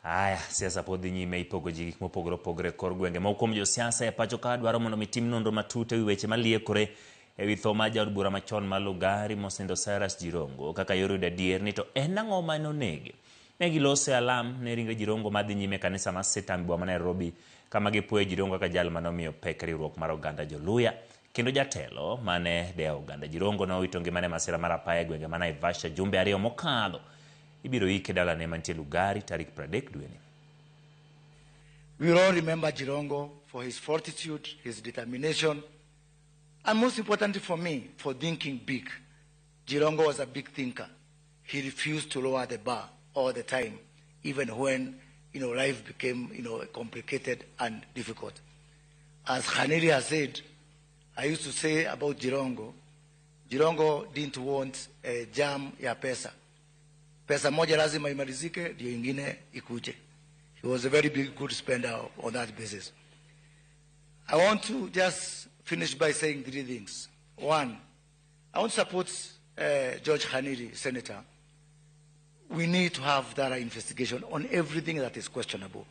Aya, siasa pod dhi nyime ipogo ji gik mopogore opogore kor gwenge. Moko kuom josiasa e pacho ka dwaro mondo mitim nonro matut ewi weche maliekore ewi tho mar jaod bura machon ma Lugari mosindo Cyrus Jirongo kaka yor yudo adier ni to en ang'o ma nonege. Ne gilose alam ne ringre Jirongo madhi nyime kanisa mar Sitam boma Nairobi kama gipuoyo Jirongo kaka jal manomiyo pek riwruok mar oganda joluya. Kendo jatelo mane deo oganda Jirongo nowito ngimane masira mar apaya e gwenge ma Naivasha jumbe ariyo mokadho. Ibiro ike dalane mantie Lugari tarik 30 dweni. We will all remember Jirongo for his fortitude, his determination, and most importantly for me, for thinking big. Jirongo was a big thinker. He refused to lower the bar all the time, even when life became complicated and difficult. As Khaniri has said, I used to say about Jirongo, Jirongo didn't want a jam ya pesa. Pesa moja lazima imalizike ndio ingine ikuje. He was a very good spender on that basis. I want to just finish by saying 3 things. One, I want to support George Khaniri, Senator. We need to have that investigation on everything that is questionable.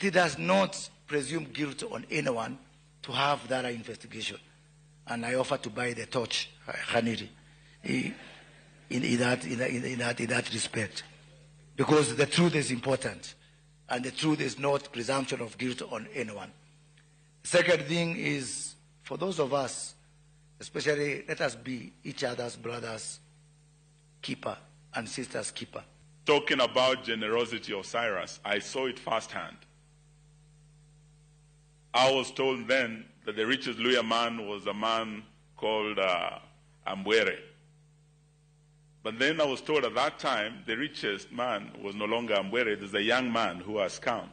It does not presume guilt on anyone to have that investigation. And I offer to buy the torch, Khaniri, in that respect. Because the truth is important. And the truth is not presumption of guilt on anyone. The second thing is, for those of us, especially, let us be each other's brothers' keeper and sisters' keeper. Talking about generosity of Cyrus, I saw it firsthand. I was told then that the richest Luya man was a man called Ambwere. But then I was told at that time the richest man was no longer Ambwere. There's a young man who has come,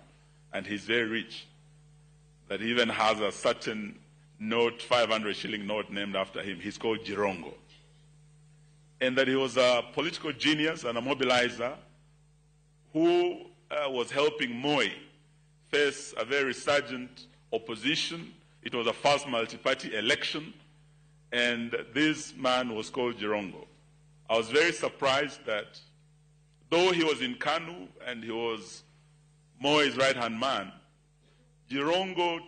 and he's very rich, that even has a certain note, 500 shilling note named after him. He's called Jirongo. And that he was a political genius and a mobilizer who was helping Moi face a very resurgent opposition. It was a first multi-party election, and this man was called Jirongo. I was very surprised that though he was in Kanu and he was Moi's right-hand man, Jirongo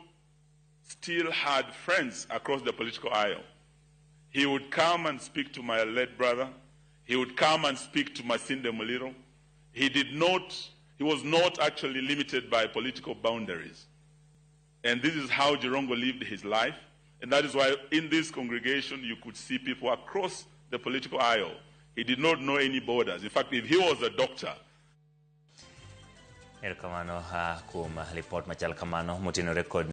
still had friends across the political aisle. He would come and speak to my late brother. He would come and speak to Masinde Muliro. He was not actually limited by political boundaries. And this is how Jirongo lived his life. And that is why in this congregation you could see people across the political aisle. He did not know any borders. In fact, if he was a doctor. Kamano ha kuma report machal kamano mutino record